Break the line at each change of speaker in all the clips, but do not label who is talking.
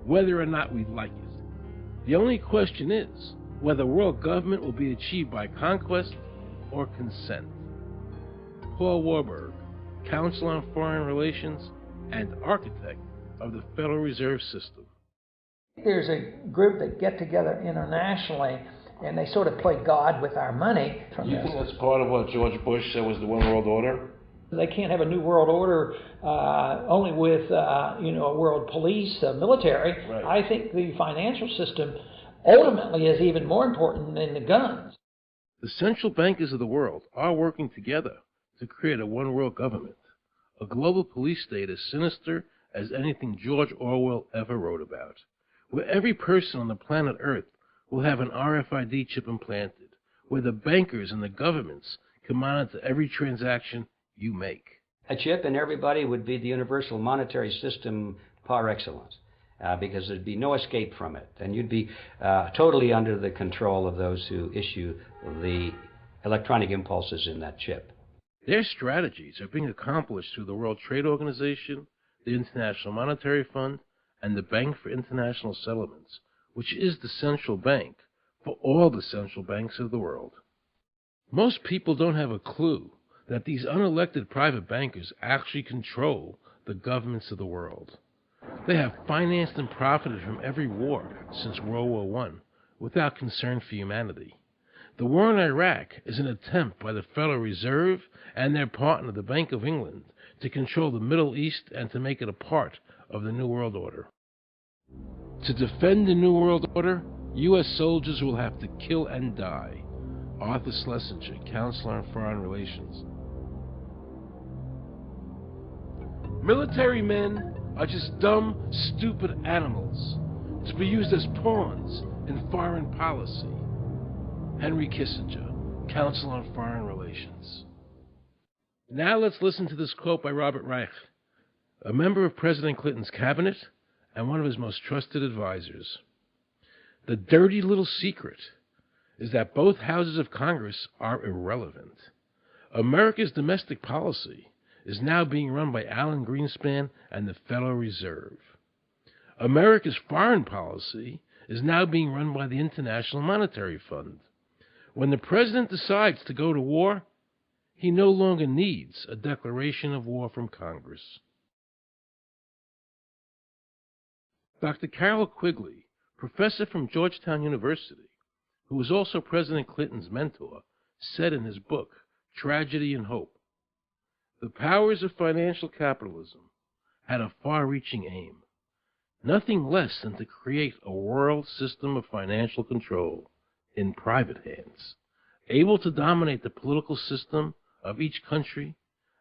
whether or not we like it. The only question is whether world government will be achieved by conquest or consent. Paul Warburg, Counsel on Foreign Relations and architect of the Federal Reserve System.
There's a group that get together internationally and they sort of play God with our money.
You think that's part of what George Bush said was the one world order?
They can't have a new world order only with a world police, military.
Right.
I think the financial system ultimately is even more important than the guns.
The central bankers of the world are working together to create a one world government, a global police state as sinister as anything George Orwell ever wrote about, where every person on the planet Earth will have an RFID chip implanted, where the bankers and the governments can monitor every transaction you make.
A chip in everybody would be the universal monetary system par excellence, because there'd be no escape from it, and you'd be totally under the control of those who issue the electronic impulses in that chip.
Their strategies are being accomplished through the World Trade Organization, the International Monetary Fund, and the Bank for International Settlements, which is the central bank for all the central banks of the world. Most people don't have a clue that these unelected private bankers actually control the governments of the world. They have financed and profited from every war since World War I without concern for humanity. The war in Iraq is an attempt by the Federal Reserve and their partner, the Bank of England, to control the Middle East and to make it a part of the New World Order. To defend the New World Order, U.S. soldiers will have to kill and die. Arthur Schlesinger, Counselor on Foreign Relations. Military men are just dumb, stupid animals to be used as pawns in foreign policy. Henry Kissinger, Counsel on Foreign Relations. Now let's listen to this quote by Robert Reich, a member of President Clinton's cabinet and one of his most trusted advisors. The dirty little secret is that both houses of Congress are irrelevant. America's domestic policy is now being run by Alan Greenspan and the Federal Reserve. America's foreign policy is now being run by the International Monetary Fund. When the president decides to go to war, he no longer needs a declaration of war from Congress. Dr. Carol Quigley, professor from Georgetown University, who was also President Clinton's mentor, said in his book, Tragedy and Hope, the powers of financial capitalism had a far-reaching aim, nothing less than to create a world system of financial control in private hands, able to dominate the political system of each country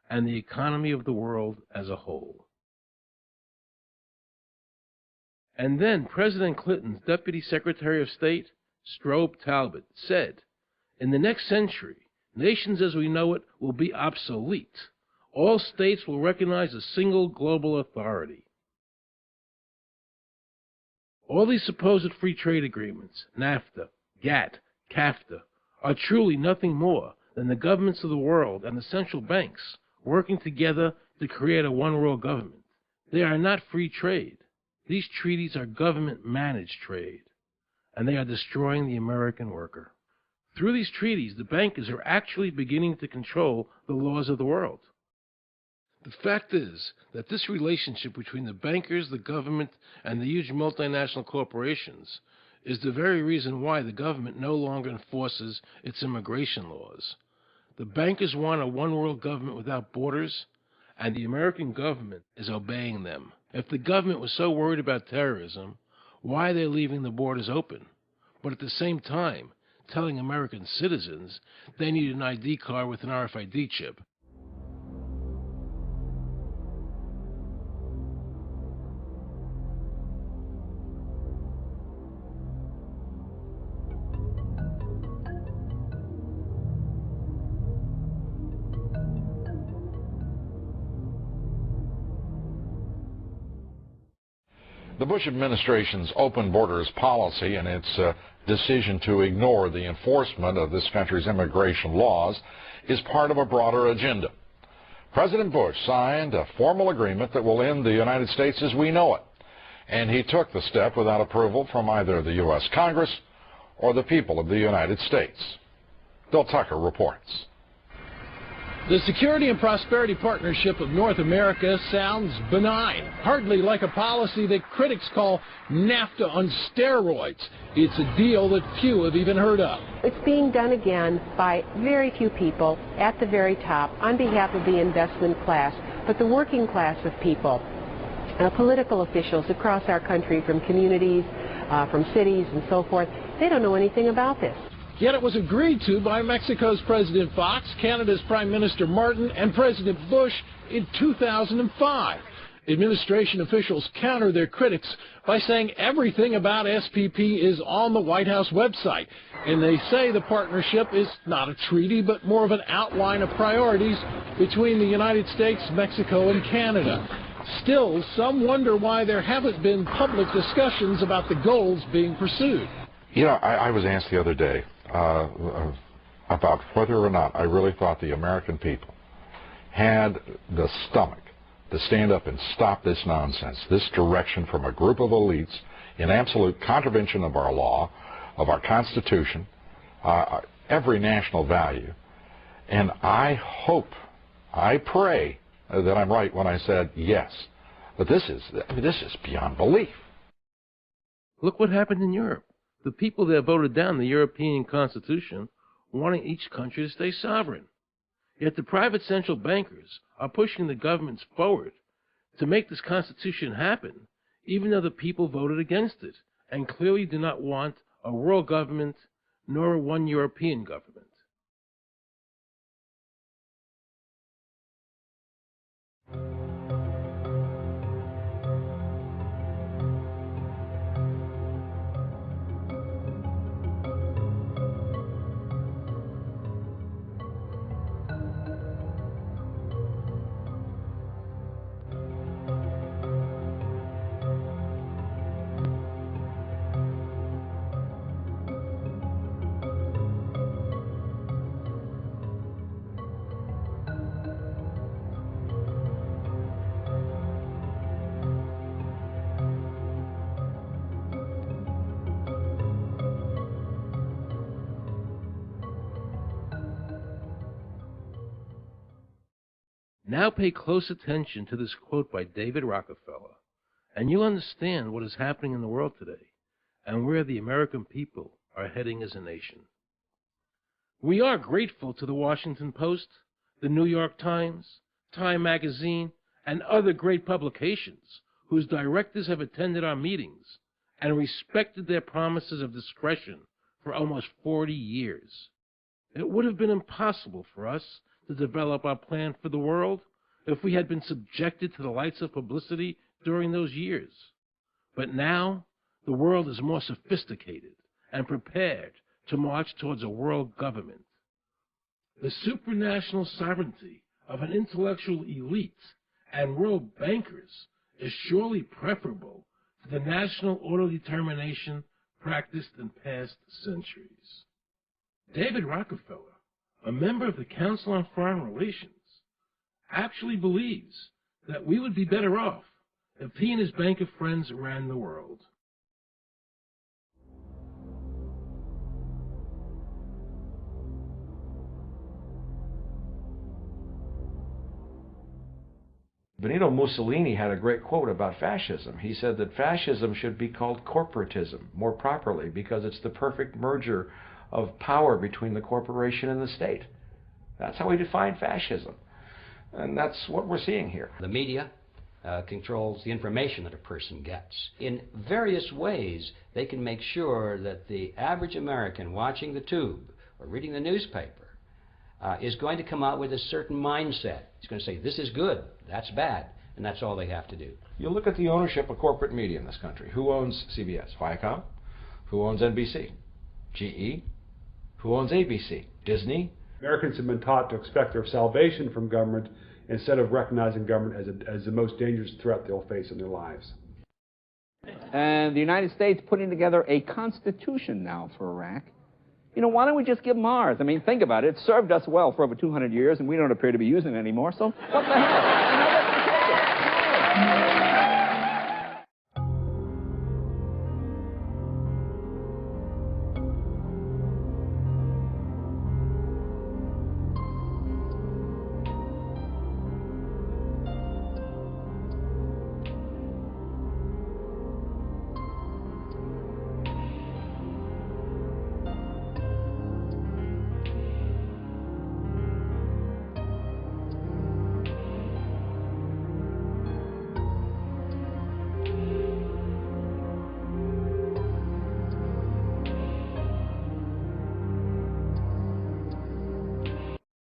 and the economy of the world as a whole. And then President Clinton's Deputy Secretary of State, Strobe Talbot, said, in the next century, nations as we know it will be obsolete. All states will recognize a single global authority. All these supposed free trade agreements, NAFTA, GATT, CAFTA, are truly nothing more than the governments of the world and the central banks working together to create a one-world government. They are not free trade. These treaties are government-managed trade, and they are destroying the American worker. Through these treaties, the bankers are actually beginning to control the laws of the world. The fact is that this relationship between the bankers, the government, and the huge multinational corporations is the very reason why the government no longer enforces its immigration laws. The bankers want a one-world government without borders, and the American government is obeying them. If the government was so worried about terrorism, why are they leaving the borders open, but at the same time telling American citizens they need an ID card with an RFID chip?
The Bush administration's open borders policy and its decision to ignore the enforcement of this country's immigration laws is part of a broader agenda. President Bush signed a formal agreement that will end the United States as we know it and he took the step without approval from either the U.S. Congress or the people of the United States. Bill Tucker reports.
The Security and Prosperity Partnership of North America sounds benign, hardly like a policy that critics call NAFTA on steroids. It's a deal that few have even heard of.
It's being done again by very few people at the very top on behalf of the investment class, but the working class of people, political officials across our country from communities, from cities and so forth, they don't know anything about this.
Yet it was agreed to by Mexico's President Fox, Canada's Prime Minister Martin, and President Bush in 2005. Administration officials counter their critics by saying everything about SPP is on the White House website. And they say the partnership is not a treaty, but more of an outline of priorities between the United States, Mexico, and Canada. Still, some wonder why there haven't been public discussions about the goals being pursued.
You know, I was asked the other day about whether or not I really thought the American people had the stomach to stand up and stop this nonsense, this direction from a group of elites in absolute contravention of our law, of our Constitution, every national value. And I hope, I pray that I'm right when I said yes. But this is beyond belief.
Look what happened in Europe. The people there voted down the European Constitution, wanting each country to stay sovereign. Yet the private central bankers are pushing the governments forward to make this Constitution happen, even though the people voted against it, and clearly do not want a world government nor one European government. Now pay close attention to this quote by David Rockefeller, and you'll understand what is happening in the world today and where the American people are heading as a nation. We are grateful to the Washington Post, the New York Times, Time Magazine, and other great publications whose directors have attended our meetings and respected their promises of discretion for almost 40 years. It would have been impossible for us to develop our plan for the world if we had been subjected to the lights of publicity during those years. But now, the world is more sophisticated and prepared to march towards a world government. The supranational sovereignty of an intellectual elite and world bankers is surely preferable to the national autodetermination practiced in past centuries. David Rockefeller, a member of the Council on Foreign Relations, actually believes that we would be better off if he and his bank of friends ran the world.
Benito Mussolini had a great quote about fascism. He said that fascism should be called corporatism more properly because it's the perfect merger of power between the corporation and the state. That's how we define fascism. And that's what we're seeing here.
The media controls the information that a person gets. In various ways, they can make sure that the average American watching the tube or reading the newspaper is going to come out with a certain mindset. He's going to say, this is good, that's bad, and that's all they have to do.
You look at the ownership of corporate media in this country. Who owns CBS? Viacom? Who owns NBC? GE? Who owns ABC? Disney?
Americans have been taught to expect their salvation from government instead of recognizing government as the most dangerous threat they'll face in their lives.
And the United States putting together a constitution now for Iraq. You know, why don't we just give them ours? I mean, think about it. It served us well for over 200 years, and we don't appear to be using it anymore, so what the hell?